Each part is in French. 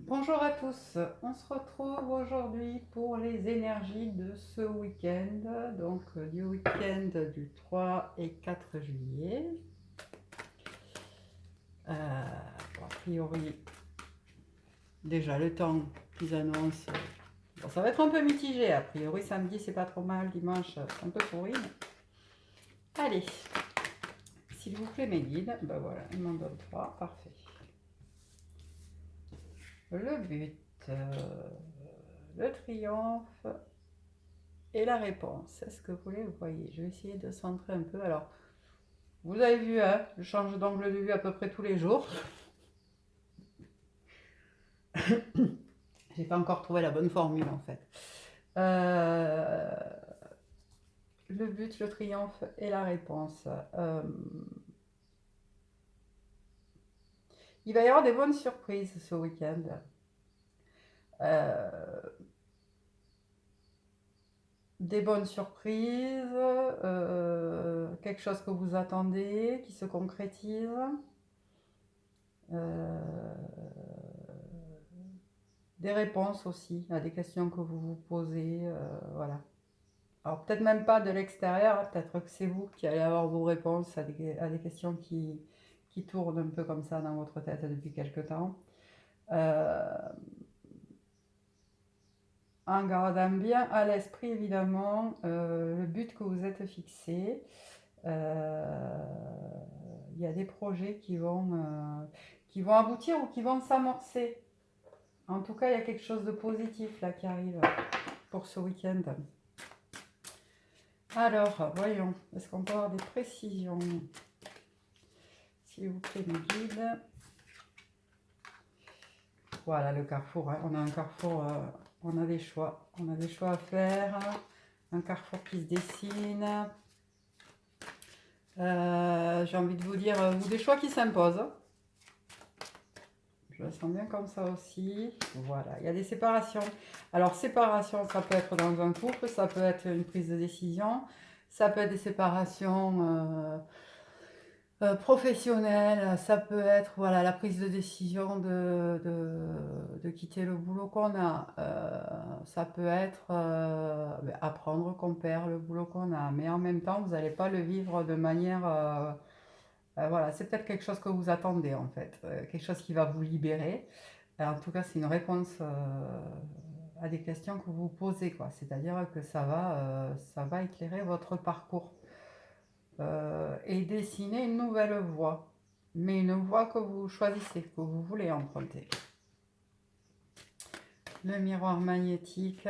Bonjour à tous, on se retrouve aujourd'hui pour les énergies de ce week-end, donc du week-end du 3 et 4 juillet. Bon, a priori, déjà le temps qu'ils annoncent, bon, ça va être un peu mitigé. A priori, samedi c'est pas trop mal, dimanche un peu pourri. Allez, s'il vous plaît, mes guides, ben voilà, ils m'en donnent 3, parfait. Le but, le triomphe et la réponse. Est-ce que vous les voyez? Je vais essayer de centrer un peu. Alors, vous avez vu, hein, je change d'angle de vue à peu près tous les jours. J'ai pas encore trouvé la bonne formule en fait. Euh, le but, le triomphe et la réponse. Il va y avoir des bonnes surprises ce week-end. Euh, des bonnes surprises, quelque chose que vous attendez, qui se concrétise. Euh, des réponses aussi à des questions que vous vous posez. Voilà. Alors peut-être même pas de l'extérieur, hein, peut-être que c'est vous qui allez avoir vos réponses à des questions qui tournent un peu comme ça dans votre tête depuis quelque temps. Euh, en gardant bien à l'esprit évidemment le but que vous êtes fixé. Il y a des projets qui vont aboutir ou qui vont s'amorcer. En tout cas, il y a quelque chose de positif là qui arrive pour ce week-end. Alors, voyons, est-ce qu'on peut avoir des précisions? S'il vous plaît, mes guides. Voilà le carrefour, hein. On a un carrefour, on a des choix. On a des choix à faire. Un carrefour qui se dessine. J'ai envie de vous dire, ou des choix qui s'imposent. Je le sens bien comme ça aussi. Voilà, il y a des séparations. Alors, séparation, ça peut être dans un couple, ça peut être une prise de décision, ça peut être des séparations professionnelles, ça peut être voilà, la prise de décision de quitter le boulot qu'on a, ça peut être apprendre qu'on perd le boulot qu'on a, mais en même temps, vous n'allez pas le vivre de manière... voilà, c'est peut-être quelque chose que vous attendez en fait, quelque chose qui va vous libérer. En tout cas, c'est une réponse à des questions que vous posez, quoi. C'est-à-dire que ça va éclairer votre parcours et dessiner une nouvelle voie, mais une voie que vous choisissez, que vous voulez emprunter. Le miroir magnétique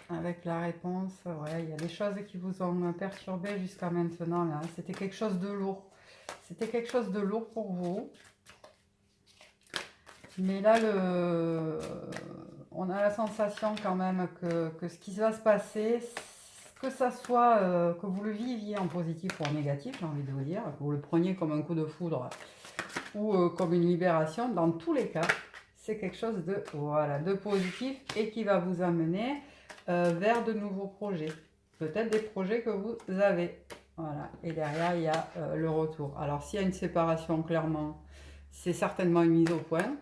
avec la réponse, ouais, il y a des choses qui vous ont perturbé jusqu'à maintenant là. C'était quelque chose de lourd. C'était quelque chose de lourd pour vous. Mais là, on a la sensation quand même que ce qui va se passer, que ça soit que vous le viviez en positif ou en négatif, j'ai envie de vous dire, que vous le preniez comme un coup de foudre ou comme une libération, dans tous les cas, c'est quelque chose de, voilà, de positif et qui va vous amener vers de nouveaux projets. Peut-être des projets que vous avez. Voilà. Et derrière, il y a le retour. Alors, s'il y a une séparation, clairement, c'est certainement une mise au point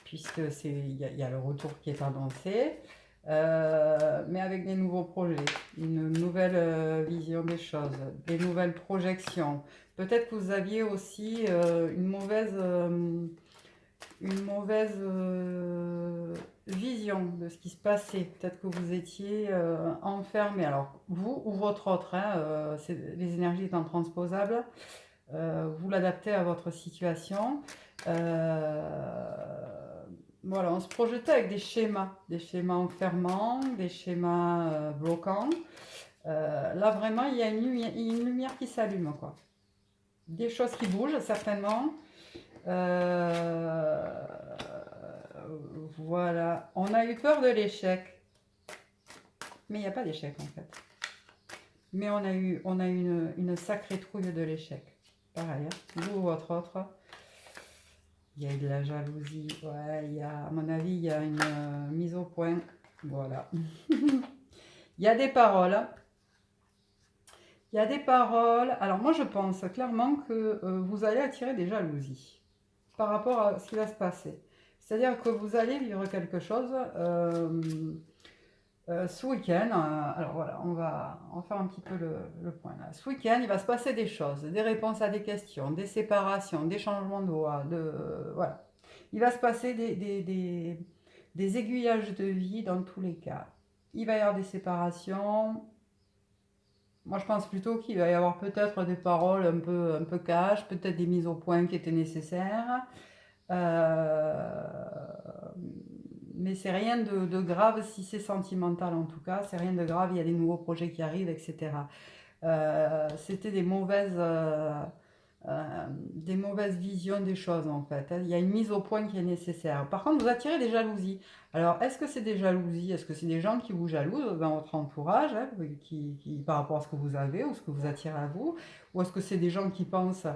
puisque il y a le retour qui est annoncé, mais avec des nouveaux projets, une nouvelle vision des choses, des nouvelles projections. Peut-être que vous aviez aussi une mauvaise vision de ce qui se passait. Peut-être que vous étiez enfermé. Alors, vous ou votre autre, hein, les énergies étant transposables, vous l'adaptez à votre situation. Voilà, on se projetait avec des schémas enfermants, des schémas bloquants. Là, vraiment, il y a une lumière qui s'allume, quoi. Des choses qui bougent, certainement. Euh, voilà. On a eu peur de l'échec, mais il n'y a pas d'échec, en fait. Mais on a eu une sacrée trouille de l'échec. Pareil, hein. Vous ou votre autre. Il y a de la jalousie, ouais, à mon avis, il y a une mise au point. Voilà. Il y a des paroles. Il y a des paroles. Alors moi, je pense clairement que vous allez attirer des jalousies. par rapport à ce qui va se passer. C'est-à-dire que vous allez vivre quelque chose ce week-end. Alors voilà, on va en faire un petit peu le point là. Ce week-end, il va se passer des choses, des réponses à des questions, des séparations, des changements de voie, voilà. Il va se passer des aiguillages de vie dans tous les cas. Il va y avoir des séparations. Moi, je pense plutôt qu'il va y avoir peut-être des paroles un peu cash, peut-être des mises au point qui étaient nécessaires. Euh, mais c'est rien de grave si c'est sentimental en tout cas, c'est rien de grave, il y a des nouveaux projets qui arrivent, etc. C'était des mauvaises visions des choses en fait. Il y a une mise au point qui est nécessaire. Par contre, vous attirez des jalousies. Alors, est-ce que c'est des jalousies? Est-ce que c'est des gens qui vous jalousent dans votre entourage, hein, par rapport à ce que vous avez ou ce que vous attirez à vous? Ou est-ce que c'est des gens qui pensent,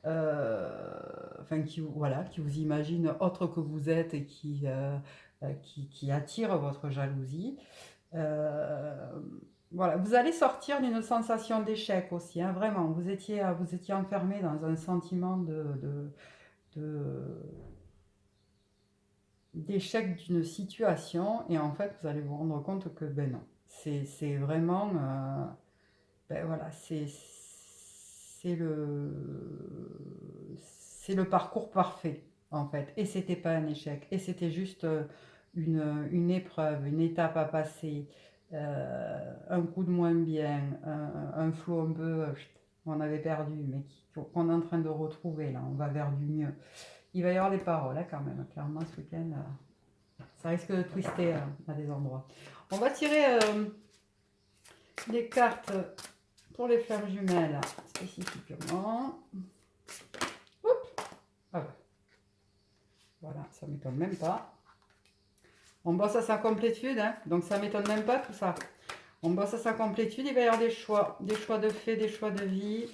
enfin, voilà, qui vous imaginent autre que vous êtes et qui attirent votre jalousie? Euh, voilà, vous allez sortir d'une sensation d'échec aussi, hein, vraiment. Vous étiez enfermé dans un sentiment de- d'échec d'une situation et en fait, vous allez vous rendre compte que ben non, c'est vraiment, ben voilà, c'est le parcours parfait en fait. Et c'était pas un échec, et c'était juste une épreuve, une étape à passer, un coup de moins bien, un flot un peu, on avait perdu, mais qu'on est en train de retrouver là. On va vers du mieux. Il va y avoir des paroles hein, quand même, clairement ce week-end. Ça risque de twister à des endroits. On va tirer des cartes pour les fleurs jumelles spécifiquement. Oups. Ah ouais. Voilà, ça m'étonne même pas. On bosse à sa complétude, hein, donc ça m'étonne même pas tout ça. On bosse à sa complétude, il va y avoir des choix de fait, des choix de vie.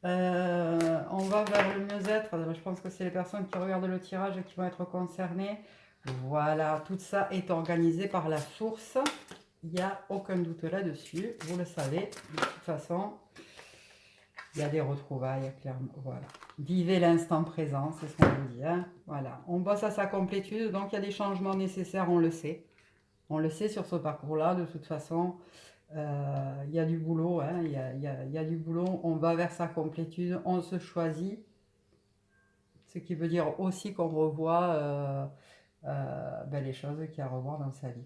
On va vers le mieux-être. Je pense que c'est les personnes qui regardent le tirage qui vont être concernées. Voilà, tout ça est organisé par la source. Il n'y a aucun doute là-dessus. Vous le savez, de toute façon, il y a des retrouvailles, clairement. Voilà. Vivez l'instant présent, c'est ce qu'on vous dit. Hein. Voilà. On bosse à sa complétude, donc il y a des changements nécessaires, on le sait. On le sait sur ce parcours-là, de toute façon. Il y a du boulot, hein, il y a du boulot, on va vers sa complétude, on se choisit, ce qui veut dire aussi qu'on revoit ben, les choses qu'il y a à revoir dans sa vie.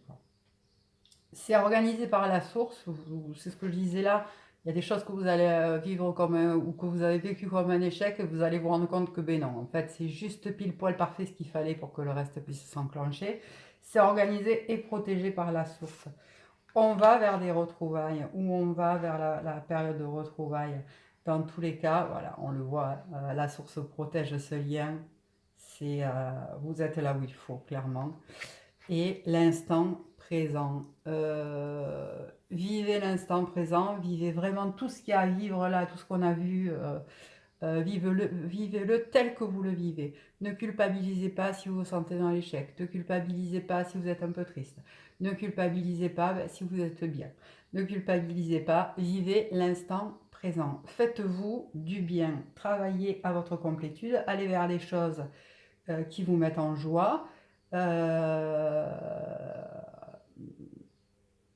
C'est organisé par la source, c'est ce que je disais là, il y a des choses que vous allez vivre ou que vous avez vécu comme un échec et vous allez vous rendre compte que ben non, en fait c'est juste pile poil parfait ce qu'il fallait pour que le reste puisse s'enclencher. C'est organisé et protégé par la source. On va vers des retrouvailles ou on va vers la période de retrouvailles. Dans tous les cas, voilà, on le voit, la source protège ce lien. Vous êtes là où il faut, clairement. Et l'instant présent. Vivez l'instant présent, vivez vraiment tout ce qu'il y a à vivre là, tout ce qu'on a vu. Vivez-le tel que vous le vivez. Ne culpabilisez pas si vous vous sentez dans l'échec. Ne culpabilisez pas si vous êtes un peu triste. Ne culpabilisez pas si vous êtes bien. Ne culpabilisez pas. Vivez l'instant présent. Faites-vous du bien. Travaillez à votre complétude. Allez vers les choses qui vous mettent en joie. Euh,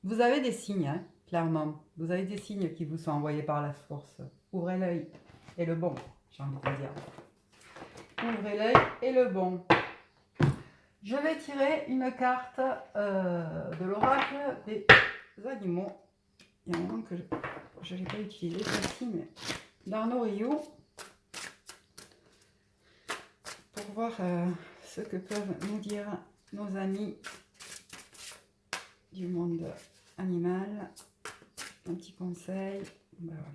Vous avez des signes, hein, clairement. Vous avez des signes qui vous sont envoyés par la source. Ouvrez l'œil et le bon, j'ai envie de dire. Ouvrez l'œil et le bon. Je vais tirer une carte de l'oracle des animaux. Il y a un moment que je ne l'ai pas utilisé celle-ci, mais d'Arnaud Rioux, pour voir ce que peuvent nous dire nos amis du monde animal. Un petit conseil. Ben voilà.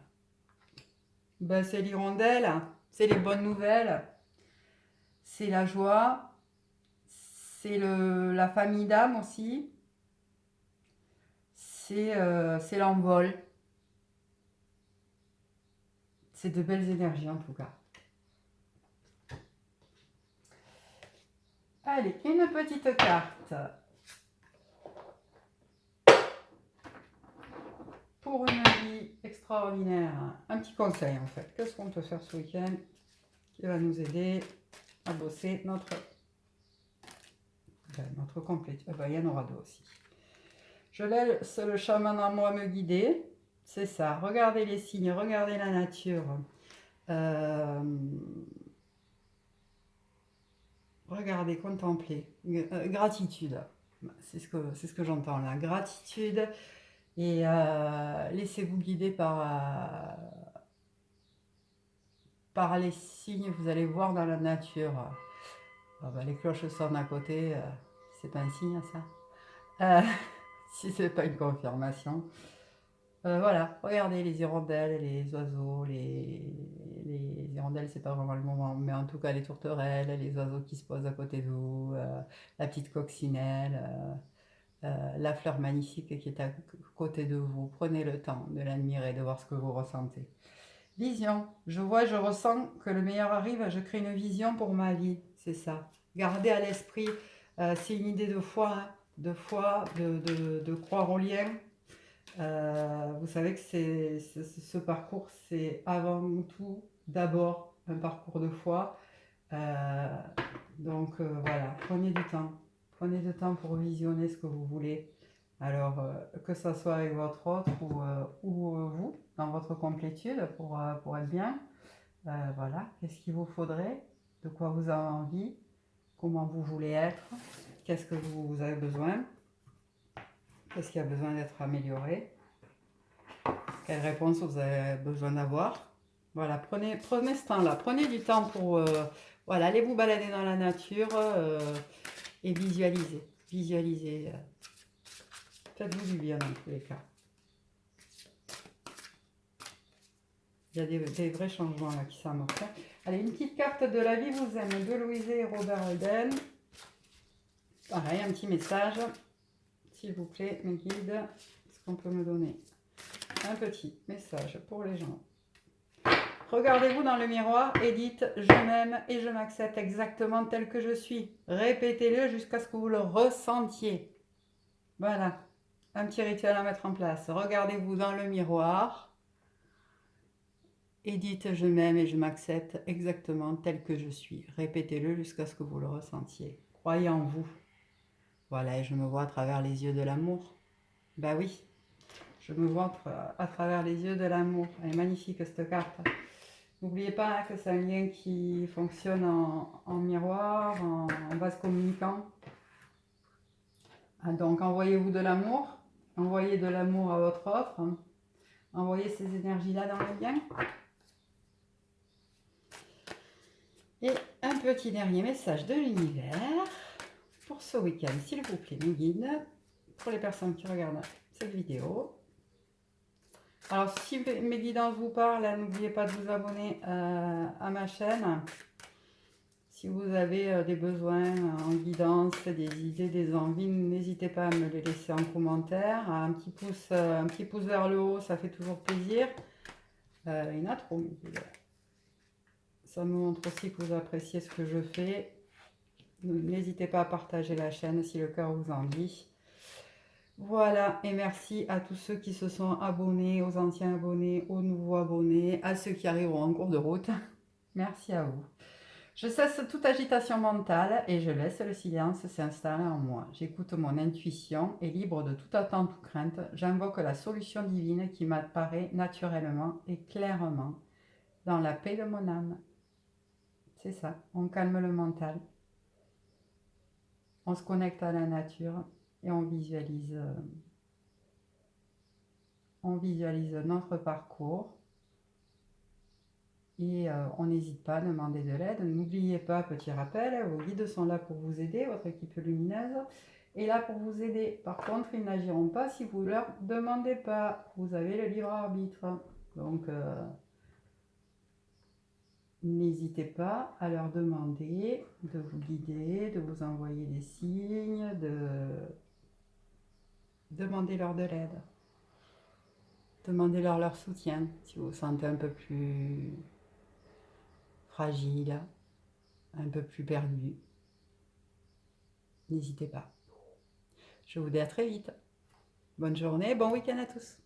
Ben, c'est l'hirondelle, c'est les bonnes nouvelles, c'est la joie, c'est la famille d'âme aussi, c'est l'envol. C'est de belles énergies en tout cas. Allez, une petite carte pour une vie extraordinaire. Un petit conseil en fait. Qu'est-ce qu'on peut faire ce week-end qui va nous aider? à bosser notre complet. Il y en aura deux aussi. Je laisse le chaman en moi me guider. C'est ça. Regardez les signes, regardez la nature. Regardez, contemplez. Gratitude. C'est ce que j'entends là. Gratitude. Et laissez-vous guider par les signes que vous allez voir dans la nature. Les cloches sonnent à côté. C'est pas un signe ça. Si c'est pas une confirmation. Voilà, regardez les hirondelles, les oiseaux, les hirondelles, c'est pas vraiment le moment, mais en tout cas les tourterelles, les oiseaux qui se posent à côté de vous, la petite coccinelle, la fleur magnifique qui est à côté de vous. Prenez le temps de l'admirer, de voir ce que vous ressentez. Vision, je vois, je ressens que le meilleur arrive, je crée une vision pour ma vie, c'est ça. Gardez à l'esprit, c'est une idée de foi, hein, de croire au lien. Vous savez que ce parcours, c'est avant tout, d'abord, un parcours de foi. Donc voilà, prenez du temps. Prenez du temps pour visionner ce que vous voulez. Alors, que ce soit avec votre autre ou vous, dans votre complétude, pour être bien. Voilà, qu'est-ce qu'il vous faudrait, de quoi vous avez envie, comment vous voulez être, qu'est-ce que vous avez besoin, qu'est-ce qui a besoin d'être amélioré. Quelle réponse vous avez besoin d'avoir. Voilà, prenez ce temps-là. Prenez du temps pour voilà, allez vous balader dans la nature et visualisez. Visualisez. Faites-vous du bien dans tous les cas. Il y a des vrais changements là qui s'amorcent. Allez, une petite carte de La vie vous aime de Louise et Robert Holden. Pareil, un petit message. S'il vous plaît, mes guides, est-ce qu'on peut me donner un petit message pour les gens? Regardez-vous dans le miroir et dites « Je m'aime et je m'accepte exactement tel que je suis ». Répétez-le jusqu'à ce que vous le ressentiez. Voilà, un petit rituel à mettre en place. Regardez-vous dans le miroir et dites « Je m'aime et je m'accepte exactement tel que je suis ». Répétez-le jusqu'à ce que vous le ressentiez. Croyez en vous. Voilà, et je me vois à travers les yeux de l'amour. Ben oui, je me vois à travers les yeux de l'amour. Elle est magnifique cette carte. N'oubliez pas que c'est un lien qui fonctionne en miroir, en vase communicant. Donc envoyez-vous de l'amour, envoyez de l'amour à votre offre, envoyez ces énergies-là dans le lien. Et un petit dernier message de l'univers pour ce week-end, s'il vous plaît, mes guides, pour les personnes qui regardent cette vidéo. Alors, si mes guidances vous parlent, n'oubliez pas de vous abonner à ma chaîne. Si vous avez des besoins en guidance, des idées, des envies, n'hésitez pas à me les laisser en commentaire. Un petit pouce vers le haut, ça fait toujours plaisir. Il y en a trop. Ça me montre aussi que vous appréciez ce que je fais. N'hésitez pas à partager la chaîne si le cœur vous en dit. Voilà, et merci à tous ceux qui se sont abonnés, aux anciens abonnés, aux nouveaux abonnés, à ceux qui arriveront en cours de route. Merci à vous. Je cesse toute agitation mentale et je laisse le silence s'installer en moi. J'écoute mon intuition et libre de toute attente ou crainte, j'invoque la solution divine qui m'apparaît naturellement et clairement dans la paix de mon âme. C'est ça, on calme le mental, on se connecte à la nature et on visualise notre parcours. Et on n'hésite pas à demander de l'aide. N'oubliez pas, petit rappel, vos guides sont là pour vous aider, votre équipe lumineuse est là pour vous aider. Par contre, ils n'agiront pas si vous ne leur demandez pas. Vous avez le libre arbitre. Donc, n'hésitez pas à leur demander de vous guider, de vous envoyer des signes, demandez-leur de l'aide. Demandez-leur leur soutien si vous vous sentez un peu plus fragile, un peu plus perdu. N'hésitez pas. Je vous dis à très vite. Bonne journée, bon week-end à tous.